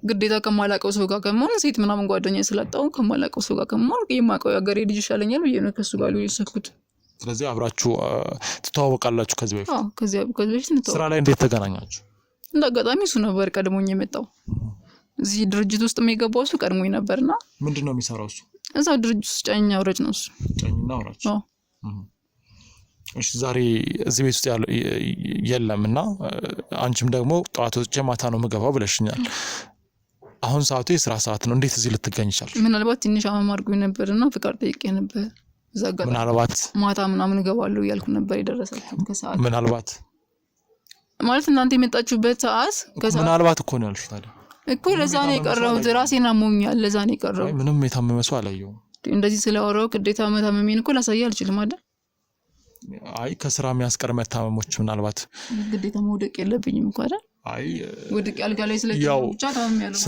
S6: ግዴታ ከማላውቀው ሰው ጋር ከመሆን ሴት ምናምን ጓደኛ ስላጣው ከማላውቀው ሰው ጋር ከመሆን የማውቀው የሀገሬ ልጅ ይሻለኛል ብዬ ነው ከሱ ጋር የወሰንኩት።
S3: ስለዚህ አብራችሁ ትተዋወቃላችሁ ከዚህ በፊት?
S6: አዎ፣ ከዚህ በፊት እንተዋወቃለን።
S3: ስራ ላይ እንዴት ተገናኛችሁ?
S6: እንደ አጋጣሚ እሱ ነበር ቀድሞኝ የመጣው። እዚህ ድርጅት ውስጥ የገባው እሱ ቀድሞኝ ነበርና።
S3: ምንድን ነው የሚሰራው እሱ?
S6: እዛው ድርጅት ውስጥ ጫኝ አውራጅ ነው እሱ።
S3: ጫኝና አውራጅ። እሺ፣ ዛሬ እዚህ ቤት ውስጥ ያለው የለምና አንቺም ደግሞ ጠዋት ወጥቼ ማታ ነው የምገባው ብለሽኛል። አሁን ሰዓቱ የስራ ሰዓት ነው። እንዴት እዚህ ልትገኝ ይችላል?
S6: ምናልባት ትንሽ አመም አድርጎኝ ነበርና ፍቃድ ጠይቄ ነበር። እዛ ጋር
S3: ምናልባት
S6: ማታ ምናምን እገባለሁ እያልኩ ነበር። የደረሰልኩት ከሰዓት
S3: ምናልባት
S6: ማለት እናንተ የመጣችሁበት ሰዓት
S3: ምናልባት እኮ ነው ያልሽው። ታዲያ
S6: እኮ ለዛ ነው የቀረሁት። ራሴን አሞኛል፣ ለዛ ነው የቀረሁት።
S3: ምንም የታመመ ሰው አላየሁም።
S6: እንደዚህ ስለወራው ግዴታ መታመሜን እኮ ላሳይ አልችልም አይደል?
S3: አይ ከስራ የሚያስቀር መታመሞች ምናልባት
S6: ግዴታ መውደቅ የለብኝም እኮ አይደል?
S3: አይ
S6: ወድቅ ያልጋ ላይ ስለተኛው ብቻ ታመሚያለሁ።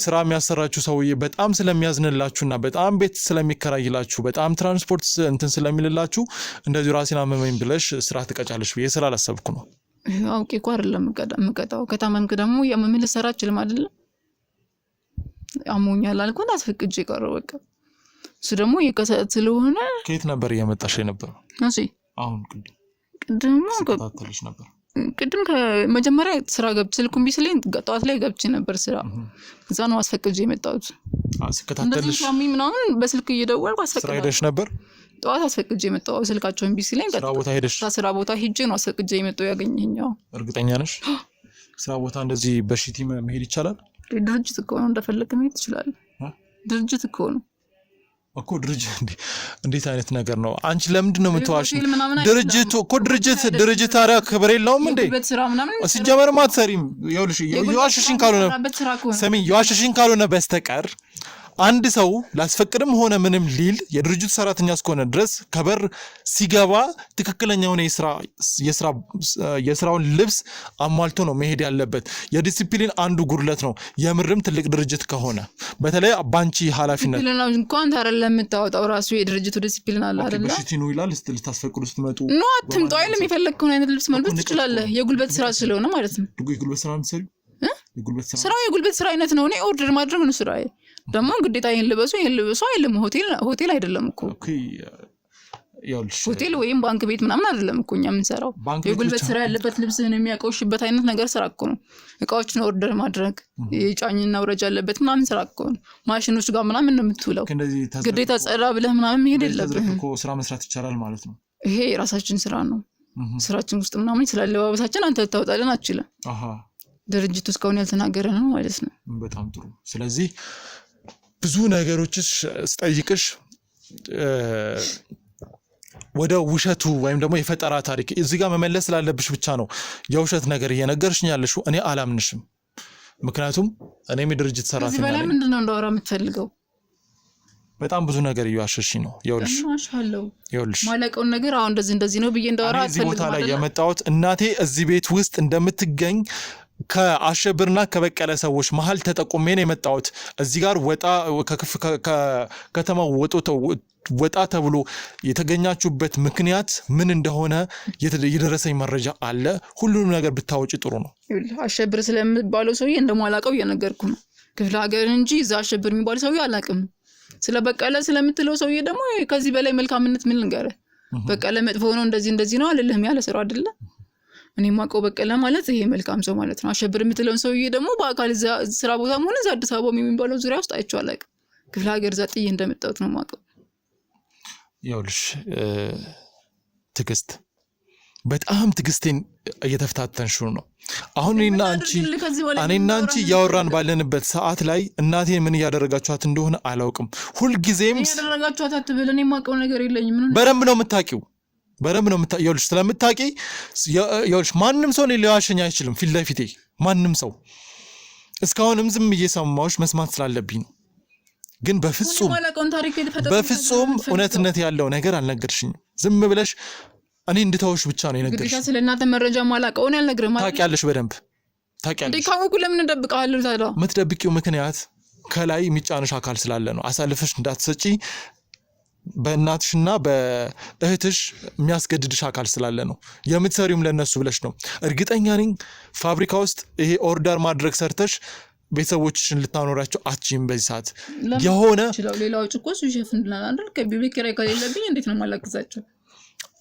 S3: ስራ የሚያሰራችሁ ሰውዬ በጣም ስለሚያዝንላችሁና በጣም ቤት ስለሚከራይላችሁ በጣም ትራንስፖርት እንትን ስለሚልላችሁ እንደዚህ ራሴን አመመኝ ብለሽ ስራ ትቀጫለሽ ብዬ ስላላሰብኩ ነው።
S6: አውቄ እኮ አይደለም የምቀጣው። ከታመምክ ደግሞ ያመመኝ ልሰራ አልችልም አይደል? አሞኛል አልኩና አስፈቅጄ ቀረው በቃ። እሱ ደግሞ የከሰት ስለሆነ
S3: ከየት ነበር እየመጣሽ የነበረው?
S6: እሺ፣
S3: አሁን
S6: ቅድም
S3: ተከታተልሽ ነበር?
S6: ቅድም ከመጀመሪያ ስራ ገብቼ ስልኩን ቢስለኝ ጠዋት ላይ ገብቼ ነበር ስራ። እዛ ነው አስፈቅጄ የመጣሁት።
S3: ስከታተልሽ
S6: ምናምን በስልክ እየደወልኩ አስፈቅጄ
S3: ስራ ሄደሽ ነበር?
S6: ጠዋት አስፈቅጄ የመጣሁ ስልካቸውን ቢስለኝ
S3: ስራ ቦታ ሄደሽ?
S6: ስራ ቦታ ሄጄ ነው አስፈቅጄ የመጣሁ ያገኘኛው።
S3: እርግጠኛ ነሽ? ስራ ቦታ እንደዚህ በሽቲ መሄድ ይቻላል?
S6: ድርጅት እኮ ነው፣ እንደፈለክ መሄድ ትችላለህ። ድርጅት እኮ ነው
S3: እኮ ድርጅት። እንዴት አይነት ነገር ነው? አንቺ ለምንድን ነው የምትዋሽ? ድርጅት እኮ ድርጅት ታዲያ ክብር የለውም እንዴ? ሲጀመርም አትሰሪም። ይኸውልሽ የዋሸሽኝ ካልሆነ በስተቀር አንድ ሰው ላስፈቅድም ሆነ ምንም ሊል የድርጅቱ ሰራተኛ እስከሆነ ድረስ ከበር ሲገባ ትክክለኛ የሆነ የስራውን ልብስ አሟልቶ ነው መሄድ ያለበት። የዲሲፕሊን አንዱ ጉድለት ነው። የምርም ትልቅ ድርጅት ከሆነ በተለይ ባንቺ ኃላፊነት
S6: እንኳን ታረለ ለምታወጣው ራሱ የድርጅቱ ዲሲፕሊን አለ አይደል?
S3: በሽቲ ነው ይላል። ልታስፈቅዱ ስትመጡ
S6: ነው አትምጡ አይልም። የፈለግከውን አይነት ልብስ መልበስ ትችላለህ። የጉልበት ስራ ስለሆነ ማለት ነው።
S3: የጉልበት ስራ ነው ሰሪ
S6: ስራው የጉልበት ስራ አይነት ነው። እኔ ኦርደር ማድረግ ነው ስራዬ። ደግሞ ግዴታ ይሄን ልበሱ አይልም። ሆቴል አይደለም እኮ ሆቴል ወይም ባንክ ቤት ምናምን አይደለም እኮ እኛ የምንሰራው። የጉልበት ስራ ያለበት ልብስህን የሚያቆሽበት አይነት ነገር ስራ እኮ ነው። እቃዎችን ኦርደር ማድረግ የጫኝና ውረጃ ያለበት ምናምን ስራ እኮ ነው። ማሽኖች ጋር ምናምን ነው የምትውለው። ግዴታ ጸዳ ብለህ ምናምን መሄድ የለብህም
S3: እኮ። ስራ መስራት ይቻላል ማለት ነው።
S6: ይሄ የራሳችን ስራ ነው። ስራችን ውስጥ ምናምን ስላለባበሳችን አንተ ልታወጣልን አትችልም። ድርጅቱ እስካሁን ያልተናገረ ነው ማለት ነው።
S3: በጣም ጥሩ። ስለዚህ ብዙ ነገሮችሽ ስጠይቅሽ ወደ ውሸቱ ወይም ደግሞ የፈጠራ ታሪክ እዚህ ጋር መመለስ ስላለብሽ ብቻ ነው የውሸት ነገር እየነገርሽኝ ያለሽው። እኔ አላምንሽም። ምክንያቱም እኔም የድርጅት ሰራተኛ ነኝ።
S6: እዚህ በላይ ምንድን ነው እንዳወራ የምትፈልገው?
S3: በጣም ብዙ ነገር እየዋሸሽኝ ነው። ይኸውልሽ
S6: ማለቀውን ነገር አሁን እንደዚህ ነው ብዬ እንዳወራ አትፈልግም።
S3: እዚህ ቦታ ላይ የመጣሁት እናቴ እዚህ ቤት ውስጥ እንደምትገኝ ከአሸብርና ከበቀለ ሰዎች መሀል ተጠቁሜ ነው የመጣሁት። እዚህ ጋር ከተማው ወጣ ተብሎ የተገኛችሁበት ምክንያት ምን እንደሆነ የደረሰኝ መረጃ አለ። ሁሉንም ነገር ብታወጪ ጥሩ ነው።
S6: አሸብር ስለምባለው ሰውዬ እንደማላቀው እየነገርኩ ነው። ክፍለ ሀገር እንጂ እዛ አሸብር የሚባል ሰውዬ አላውቅም። ስለ በቀለ ስለምትለው ሰውዬ ደግሞ ከዚህ በላይ መልካምነት ምን ልንገርህ? በቀለ መጥፎ ነው እንደዚህ ነው አልልህም። ያለ ስራ አይደለ እኔ ማውቀው በቀለ ማለት ይሄ መልካም ሰው ማለት ነው። አሸብር የምትለውን ሰውዬ ደግሞ በአካል ስራ ቦታም ሆነ እዛ አዲስ አበባ የሚባለው ዙሪያ ውስጥ አይቼው አላውቅም። ክፍለ ሀገር እዛ ጥዬ እንደመጣሁት ነው ማውቀው።
S3: ይኸውልሽ ትዕግስት በጣም ትዕግስቴን እየተፈታተንሽው ነው። አሁን እኔና አንቺ እያወራን ባለንበት ሰዓት ላይ እናቴ ምን እያደረጋችኋት እንደሆነ አላውቅም። ሁልጊዜም
S6: እያደረጋችኋት አትበል። እኔ የማውቀው ነገር የለኝም።
S3: በደንብ ነው የምታውቂው። ይኸውልሽ ስለምታውቂ ይኸውልሽ ማንም ሰው ሊዋሸኝ አይችልም ፊት ለፊቴ ማንም ሰው። እስካሁንም ዝም እየሰማሁሽ መስማት ስላለብኝ ነው። ግን በፍጹም እውነትነት ያለው ነገር አልነገርሽኝም። ዝም ብለሽ እኔ እንድታውሽ ብቻ ነው የነገርሽ።
S6: ግዴታ ስለእናንተ መረጃ ማላቀውን ያልነግርህ ማለት
S3: ታውቂያለሽ፣ በደንብ ታውቂያለሽ።
S6: ካወኩ ለምን እንደብቀዋለሁ ታዲያ?
S3: የምትደብቂው ምክንያት ከላይ የሚጫንሽ አካል ስላለ ነው። አሳልፈሽ እንዳትሰጪ በእናትሽና በእህትሽ የሚያስገድድሽ አካል ስላለ ነው። የምትሰሪውም ለነሱ ብለሽ ነው። እርግጠኛ ነኝ ፋብሪካ ውስጥ ይሄ ኦርደር ማድረግ ሰርተሽ ቤተሰቦችሽን ልታኖራቸው አትችይም በዚህ ሰዓት። የሆነ
S6: ሌላው ጭቆ እሱ ይሸፍንልናል አይደል? ከቢብሊክ ኪራይ ከሌለብኝ እንዴት ነው ማላግዛቸው?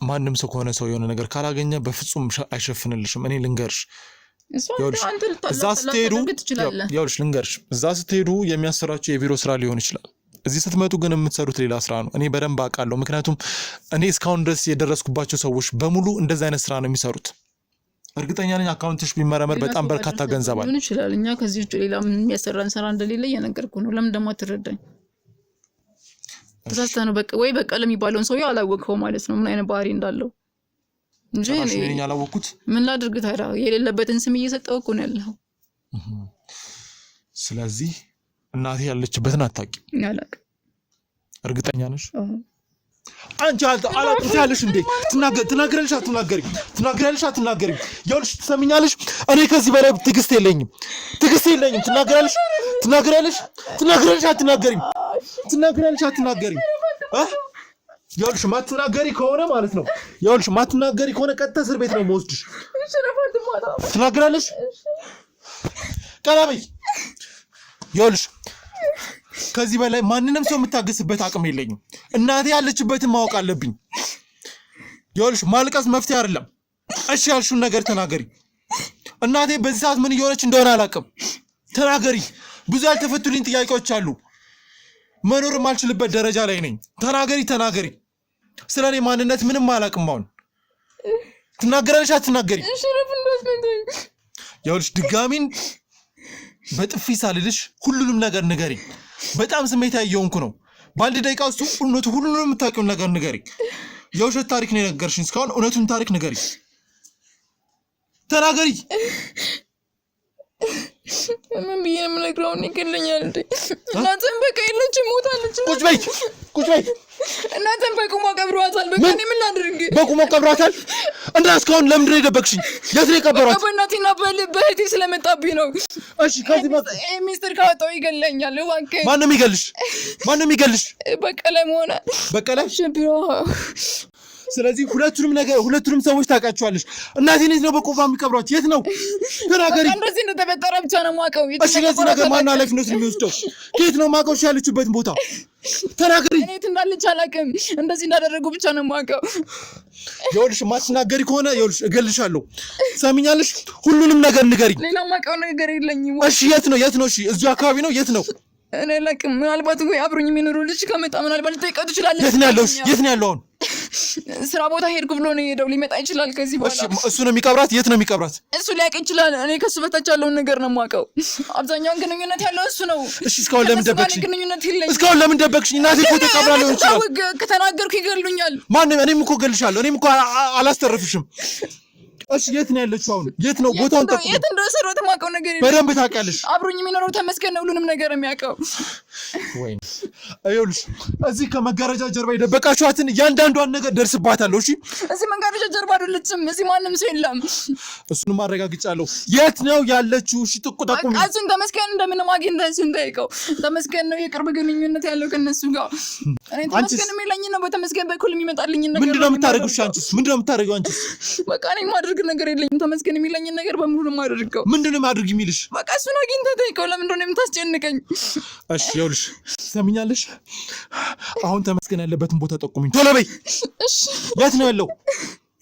S3: ማንም ሰው ከሆነ ሰው የሆነ ነገር ካላገኘ በፍጹም አይሸፍንልሽም። እኔ ልንገርሽ፣ እዛ ስትሄዱ የሚያሰራችሁ የቢሮ ስራ ሊሆን ይችላል። እዚህ ስትመጡ ግን የምትሰሩት ሌላ ስራ ነው። እኔ በደንብ አውቃለሁ። ምክንያቱም እኔ እስካሁን ድረስ የደረስኩባቸው ሰዎች በሙሉ እንደዛ አይነት ስራ ነው የሚሰሩት። እርግጠኛ ነኝ አካውንትሽ ቢመረመር በጣም በርካታ ገንዘብ አለ።
S6: ምን ይችላል? እኛ ከዚህ ውጭ ሌላ ምን የሚያሰራን ስራ እንደሌለ እየነገርኩህ ነው። ለምን ደግሞ አትረዳኝ? ተሳስተህ ነው። ወይ በቀለ የሚባለውን ሰው አላወቅኸው ማለት ነው፣ ምን አይነት ባህሪ እንዳለው እንጂ
S3: እኔ አላወቅኩት።
S6: ምን ላድርግ ታዲያ? የሌለበትን ስም እየሰጠው እኮ ነው ያለው።
S3: ስለዚህ እናቴ ያለችበትን አታውቂም?
S6: አላውቅም።
S3: እርግጠኛ ነሽ? አንቺ አላውቅም ትያለሽ እንዴ? ትናገሪያለሽ አትናገሪም? ይኸውልሽ ትሰሚኛለሽ? እኔ ከዚህ በላይ ትዕግስት የለኝም። ትናገሪያለሽ አትናገሪም? ይኸውልሽ ማትናገሪ ከሆነ ማለት ነው፣ ቀጥታ እስር ቤት ነው የምወስድሽ። ትናገሪያለሽ? ቀና በይ። ይኸውልሽ ከዚህ በላይ ማንንም ሰው የምታገስበት አቅም የለኝም። እናቴ ያለችበትን ማወቅ አለብኝ። ይኸውልሽ ማልቀስ መፍትሄ አይደለም። እሺ ያልሽውን ነገር ተናገሪ። እናቴ በዚህ ሰዓት ምን እየሆነች እንደሆነ አላውቅም። ተናገሪ። ብዙ ያልተፈቱልኝ ጥያቄዎች አሉ። መኖር የማልችልበት ደረጃ ላይ ነኝ። ተናገሪ። ስለኔ ማንነት ምንም አላውቅም። አሁን ትናገራለሽ አትናገሪ? ይኸውልሽ ድጋሚን በጥፊ ሳልልሽ ሁሉንም ነገር ንገሪ። በጣም ስሜታዊ እየሆንኩ ነው። በአንድ ደቂቃ ውስጥ ሁሉንም የምታውቂውን ነገር ንገሪ። የውሸት ታሪክ ነው የነገርሽኝ እስካሁን። እውነቱን ታሪክ ንገሪ። ተናገሪ።
S6: ምን ብዬ ነው የምነግረው? ይገለኛል እንዴ? እናንተም በቃ የለችም ሞታለች።
S3: ቁጭ በይ።
S6: እናንተም በቁሟ ቀብሯታል። በቃ እኔ ምን ላድርግ?
S3: በቁሟ ቀብሯታል? እና እስካሁን ለምንድን ነው የደበቅሽኝ? የት ነው የቀበሯት?
S6: በእናቴና በእህቴ ስለመጣብኝ ነው።
S3: እሺ ከዚህ
S6: ሚስጥር ካወጣው ይገለኛል። እባክህ።
S3: ማንም ይገልሽ?
S6: በቀለ መሆነ
S3: በቀለ
S6: ሽብሮ።
S3: ስለዚህ ሁለቱንም ሰዎች ታውቃቸዋለሽ። እናቴን የት ነው በቆፋ የሚቀብሯት? የት ነው? ተናገሪ።
S6: እንደዚህ እንደተፈጠረ ብቻ ነው የማውቀው።
S3: እሺ ለዚህ ነገር ማን ኃላፊነት የሚወስደው? ከየት ነው የማውቀው ያለችበትን ቦታ? ተናገሪ።
S6: እኔ የት እንዳለች አላውቅም። እንደዚህ እንዳደረጉ ብቻ ነው የማውቀው።
S3: ይኸውልሽ የማትናገሪ ከሆነ ይኸውልሽ እገልሻለሁ። ሰሚኛለሽ? ሁሉንም ነገር ንገሪኝ።
S6: ሌላ የማውቀው ነገር የለኝም።
S3: እሺ የት ነው? እሺ እዚሁ አካባቢ ነው? የት ነው?
S6: እኔ አላውቅም። ምናልባት ወይ አብሮኝ የሚኖሩ ልጅ ከመጣ ምናልባት ልጠይቀው ትችላለህ።
S3: የት ነው ያለው? አሁን?
S6: ስራ ቦታ ሄድኩ ብሎ ነው የሄደው። ሊመጣ ይችላል ከዚህ በኋላ።
S3: እሱ ነው የሚቀብራት? የት ነው የሚቀብራት?
S6: እሱ ሊያውቅ ይችላል። እኔ ከሱ በታች ያለውን ነገር ነው የማውቀው። አብዛኛውን ግንኙነት ያለው እሱ ነው።
S3: እሺ እስካሁን ለምን ደበቅሽኝ?
S6: ግንኙነት የለኝም።
S3: እስካሁን ለምን ደበቅሽኝ? እናቴ እኮ ተቀብራ ሊሆን ይችላል።
S6: ከተናገርኩ ይገሉኛል።
S3: ማንም እኔም እኮ እገልሻለሁ። እኔም እኮ አላስተርፍሽም። እሺ የት ነው ያለችው አሁን? የት ነው ቦታውን?
S6: የት እንደሰራው የማውቀው ነገር የለም።
S3: በደንብ ታውቂያለሽ።
S6: አብሮኝ የሚኖረው ተመስገን ነው ሁሉንም ነገር የሚያውቀው።
S3: ወይኔ ይኸውልሽ እዚህ ከመጋረጃ ጀርባ የደበቃችኋትን እያንዳንዷን ነገር ደርስባታለሁ። እሺ
S6: እዚህ መጋረጃ ጀርባ አይደለችም። እዚህ ማንም ሰው የለም።
S3: እሱንም አረጋግጫለሁ። የት ነው ያለችው? እሺ ጥቁጣቁም
S6: እሱን ተመስገን እንደምንም አግኝተን እሱን ጠይቀው። ተመስገን ነው የቅርብ ግንኙነት ያለው ከነሱ ጋር። እኔ ተመስገን የሚለኝ ነው በተመስገን በኩል የሚመጣልኝ ነገር።
S3: ምንድነው የምታደርጊው? አንቺስ ምንድነው የምታደርጊው? አንቺስ
S6: በቃ እኔ ማድረግ ማደርግ ነገር የለኝም ተመስገን የሚለኝ ነገር በሙሉ ማደርገው
S2: ምንድነው ማድረግ የሚልሽ
S6: በቃ እሱን አግኝተህ ጠይቀው ለምን እንደሆነ የምታስጨንቀኝ
S3: እሺ ይኸውልሽ ሰምኛለሽ አሁን ተመስገን ያለበትን ቦታ ጠቁሚኝ ቶሎ በይ
S6: እሺ
S3: የት ነው ያለው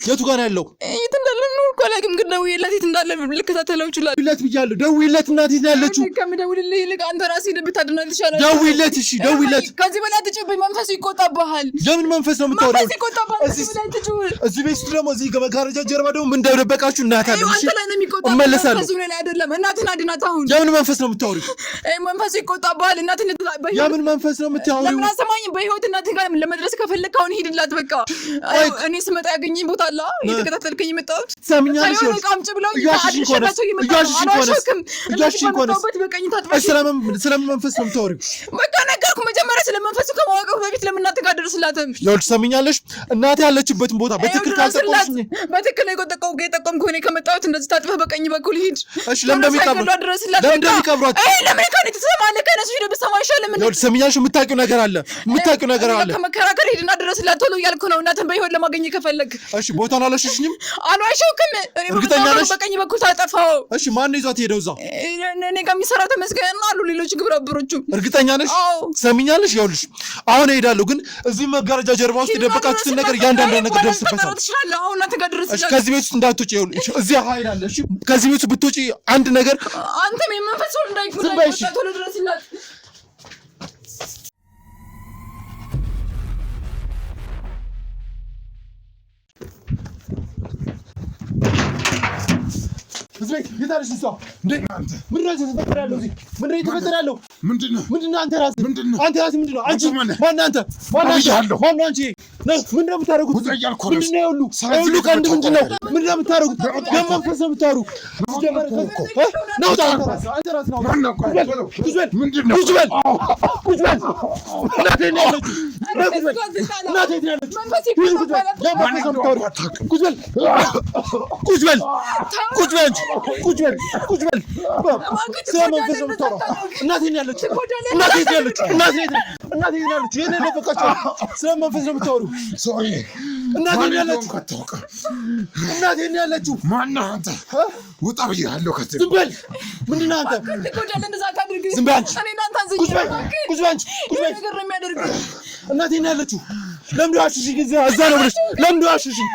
S3: የቱ ጋር ነው ያለው
S6: የት እንዳለ ነው እኮ አላውቅም ግን ደውዬለት የት እንዳለ ልከታተለው ይችላል
S3: ደውይለት ብያለሁ ደውይለት እናቴ ነው ያለችው
S6: ከምደውልልህ ይልቅ አንተ ራስህ ብታድናት ይሻላል
S3: ደውይለት እሺ ደውይለት
S6: ከዚህ በላይ አትጩብኝ መንፈሱ ይቆጣብሃል
S3: የምን መንፈስ ነው የምታወራው
S6: መንፈስ ይቆጣብሃል ከዚህ በላይ አትጩብ
S3: እዚህ ቤት ውስጥ ደግሞ እዚህ ከመጋረጃ ጀርባ ደግሞ ምን እንደደበቃችሁ እናት አለ እሺ
S6: አንተ ላይ ነው የሚቆጣብህ መንፈሱ ላይ አይደለም እናትን አድናት አሁን
S3: የምን መንፈስ ነው የምታወሪው
S6: መንፈሱ ይቆጣብሃል እናትን
S3: የምን መንፈስ ነው የምታወሪው
S6: ለምን አሰማኝ በህይወት እናትህ ጋር ለመድረስ ከፈለክ አሁን ሂድላት በቃ እኔ ስመጣ ያገኘኝ ቦታ አለ የተከታተልከኝ መጣሁት
S3: ሰምኛለሽ
S6: ቃምጭ ብለው ያሽሻቸው ይመጣበት በቀኝ ታጥፋሽ
S3: ስለምን መንፈስ ነው የምታወሪው
S6: በቃ ነገርኩ መጀመሪያ ስለመንፈሱ ከማወቅህ በፊት ለምን እናትህ ጋር ደርስላትም
S3: ይኸውልሽ ሰምኛለሽ እናቴ ያለችበትን ቦታ በትክክል ካልጠቆምሽኝ
S6: በትክክል የጠቆምኩህ እኔ ከመጣሁት እንደዚህ ታጥፈህ በቀኝ በኩል ሂድ
S3: እሺ ለምን እንደሚቀብሯት
S6: ለምን ከኔ ትሰማለህ ከነሱ ሂድ ብትሰማ ይሻላል
S3: ይኸውልሽ ሰምኛለሽ የምታውቂው ነገር አለ
S6: ከመከራከር ሂድና ድረስላት ቶሎ እያልኩ ነው እናትህን በህይወት ለማግኘት ከፈለግ
S3: እሺ ቦታውን አላሸሽኝም
S6: አልዋሸሁም
S3: እርግጠኛ ነሽ
S6: በቀኝ በኩል ታጠፋው
S3: እሺ ማን ይዟት ሄደው እዛ
S6: እኔ ጋር የሚሰራው ተመስገን አሉ ሌሎች ግብረ አበሮቹ
S3: እርግጠኛ ነሽ ሰምኛለሽ ይኸውልሽ አሁን እሄዳለሁ ግን እዚህ መጋረጃ ጀርባ ውስጥ የደበቃችሁትን ነገር እያንዳንዱ ነገር ደርስበታል
S6: አሁን እናንተ ጋር ድረስ
S3: እሺ ከዚህ ቤት ውስጥ እንዳትወጪ ይኸውልሽ እዚህ ኃይል አለ እሺ ከዚህ ቤት ውስጥ ብትወጪ አንድ ነገር
S6: አንተም የመንፈስ ሁሉ እንዳይኩላ ቶሎ ድረስላት
S3: እዚህ ይታርሽ ነው እንዴ ምን ራስ ተፈጠራለሁ እዚህ ምን ራስ ተፈጠራለሁ ምንድነው አንተ ራስ ምንድነው አንቺ ማን አንተ አንቺ ነው ምንድነው የምታረጉት ምንድነው ሁሉ ቀንድ ምንድነው የምታረጉት የመንፈስ ነው የምታሩ ነው አንተ ራስ ነው ምንድነው ቁጭ በል ስለመንፈስ ነው የምታወራው እናቴ ያለችው የኔ ደበቃቸው ስለመንፈስ ነው የምታወሩ እናቴ ያለችው ማነው አንተ ውጣ ብያለሁ ከዚህ ዝም በል ምንድን ነህ አንተ ዝም በል ቁጭ በል እናቴ ያለችው ለምን ዋሽሽኝ እዛ ነው ብለሽ ለምን ዋሽሽኝ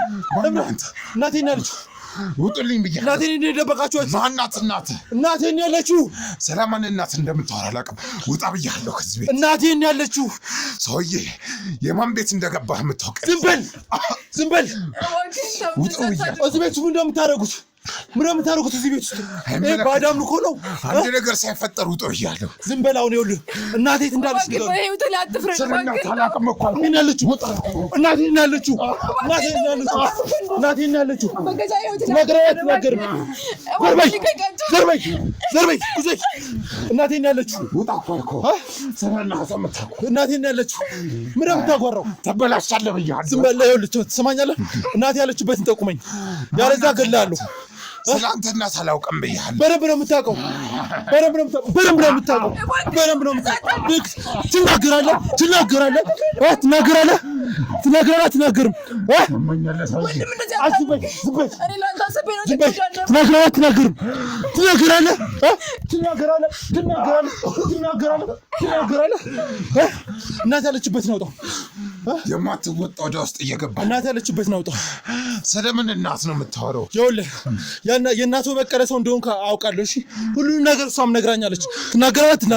S3: እናቴ ያለችው ውጡልኝ ብያ እናቴን ደበቃችሁ ማናት እናቴን ያለችው ሰላማን እናት እንደምታወራ አላውቅም ውጣ ብያለሁ ከዚህ ቤት እናቴን ያለችው ሰውዬ የማን ቤት እንደገባህ የምታውቅ ዝም በል ውጡ እዚህ ቤት ምን እንደምታረጉት እዚህ ቤት ውስጥ ባዳም ልኮ ነው አንድ ነገር ሳይፈጠር ውጡ ብያለሁ ዝም በል አሁን ይኸውልህ እናቴ እንዳለች ነው በህይወት ላይ አትፍረድ ታላቅም እኮ እናቴን ያለችው ነገራት ነገር ዘርበይ ኩዘይ እናቴን ያለችው ውጣ እኮ ሰራና ሰምታው እናቴን ያለችው ምን የምታጓራው ተበላሽታለህ ብያለሁ ዝም በል ይኸውልህ ትሰማኛለህ እናቴ ያለችበትን ጠቁመኝ ያለዛ ገላለሁ ስላንተና ሳላውቅም ብያለሁ በደንብ ነው የምታውቀው ትናገራለህ አትናገርም እናት ያለችበት ነው ወጣው የማትወጣው ወደ ውስጥ እየገባ እናት ያለችበት ነው ወጣው ስለምን እናት ነው የምታወራው ይኸውልህ የእናቱ በቀለ ሰው እንደሆንክ አውቃለሁ እሺ ሁሉንም ነገር እሷም ነግራኛለች ትናገራለህ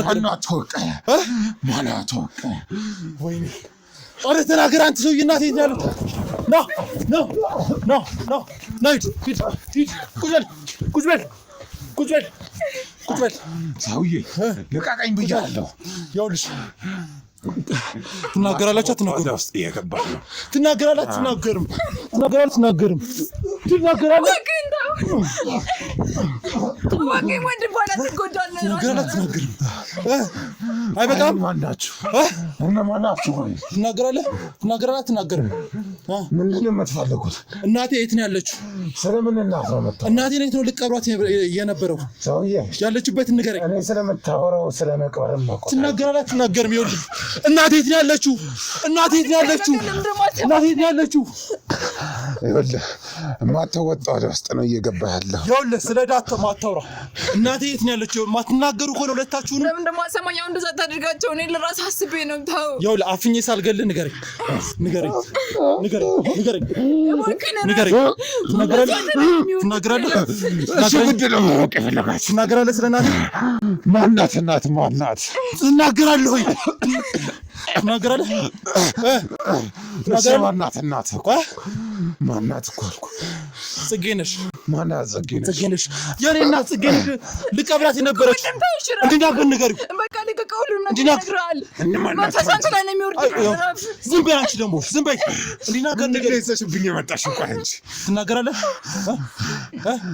S3: ማናት ወይኔ ኦሬ ተናገር አንተ ሰው እናቴ ያለው ና ቁጭ በል ሰውዬ ልቃቀኝ ብያለሁ ይኸውልሽ ትናገራላችሁ አትናገሩም ውስጥ እየገባህ ነው ትናገራላችሁ አትናገርም
S2: አይበቃም?
S1: ማናችሁ? ማናችሁ?
S2: ትናገራለህ? ትናገራለህ? አትናገርም?
S1: ምንድን ነው የምትፈልጉት?
S2: እናቴ የት ነው ያለችው?
S1: ስለምን እናት ነው መጣ?
S2: እናቴ የት ነው ልትቀብሯት የነበረው?
S1: ሰውዬ
S2: ያለችበትን ንገረኝ።
S1: እኔ ስለምታወራው ስለመቅበርም ነው።
S2: ትናገራለህ? አትናገርም? ይኸውልህ እናቴ የት ነው ያለችው? እናቴ የት ነው ያለችው? እናቴ የት ነው ያለችው?
S1: ይኸውልህ የማትወጣው ወደ ውስጥ ነው እየገባ ያለው።
S2: ይኸውልህ ስለ ዳታ ማታውራ። እናቴ የት ነው ያለችው? የማትናገሩ ከሆነ ሁለታችሁንም
S6: ለምን ደግሞ አሰማኛው እንደዛ ታድርጋቸው? እኔ ለራስ አስቤ ነው ታው።
S2: ይኸውልህ አፍኜ ሳልገልህ ንገረኝ። ንገረኝ። ትናገራለህ?
S1: እሺ ምንድን ነው ማወቅ የፈለጋችሁ?
S2: ትናገራለህ? ስለ እናቴ
S1: ማናት? እናት ማናት?
S2: ትናገራለህ ወይ? ትናገራለህ?
S1: ማናት? እናት እኮ ማናት እኮ አልኩ።
S2: ጽጌ ነሽ።
S1: ማናት? ጽጌ ነሽ።
S2: የኔ እናት ጽጌ ነሽ። ልቀብላት የነበረች እንድናገር ንገሪው።
S6: በቃ ልቀቀው። እንድናገራል መንፈሳንተ ላይ ነው የሚወርድ።
S2: ዝም በይ አንቺ ደግሞ ዝም በይ። እንድናገር ንገሪው።
S1: ይዘሽብኝ የመጣሽ እኮ አንቺ
S2: ትናገራለህ?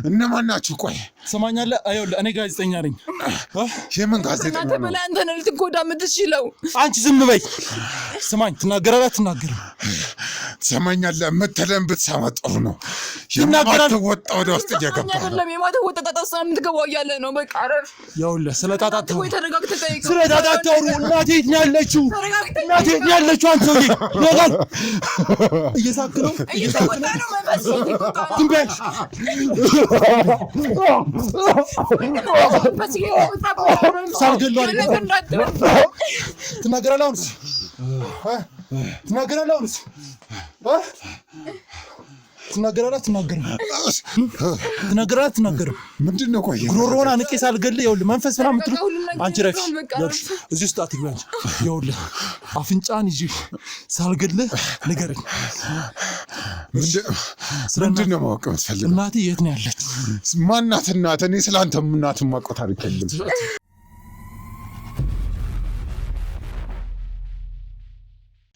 S1: እነማን ናችሁ? ቆይ
S2: ሰማኛለህ? ይኸውልህ እኔ ጋዜጠኛ ነኝ።
S1: የምን ጋዜጠኛ
S6: እናንተ
S1: ነው?
S6: በላይ አንተ ነህ ልትጎዳ የምትችለው።
S2: አንቺ ዝም በይ። ስማኝ። ትናገራለህ? አትናገርም?
S1: ትሰማኛለህ? የምትለን ብትሰማ ጥሩ ነው።
S2: ይናገራል።
S1: የማትወጣ ወደ ውስጥ እየገባ
S6: አይደለም የማትወጣ ጣጣ የምትገባው እያለ ነው። በቃ አረፍ።
S2: ይኸውልህ ስለ ጣጣት
S6: ወይ ተረጋግተህ ጠይቅ።
S2: ስለ ጣጣት ታውሩ። እናቴ የት ነው ያለችው? እናቴ የት ነው ያለችው? አንተ ሰውዬ ነገር እየሳክ ነው።
S6: እየተቆጣ ነው መንፈስ እየተቆጣ ነው።
S2: ዝም በይ። ሳልገለው አይደለም። ትናገራለህ? አሁንስ ትናገራለህ? አሁንስ ትናገራለህ? አትናገርም?
S1: ምንድን ነው? ቆይ
S2: ጉሮሮውን አንቄ ሳልገልህ ይኸውልህ መንፈስ ምናምን የምትሉት አንቺ ረፊ እዚህ ውስጥ አትግቢ። አንቺ ይኸውልህ አፍንጫን ይዤ ሳልገልህ ንገረኝ።
S1: ምንድን ነው ማወቅ የምትፈልገው?
S2: እናቴ የት ነው ያለችው?
S1: ማናት እናት? እኔ ስለ አንተ እናት የማውቀው ታሪክ የለም።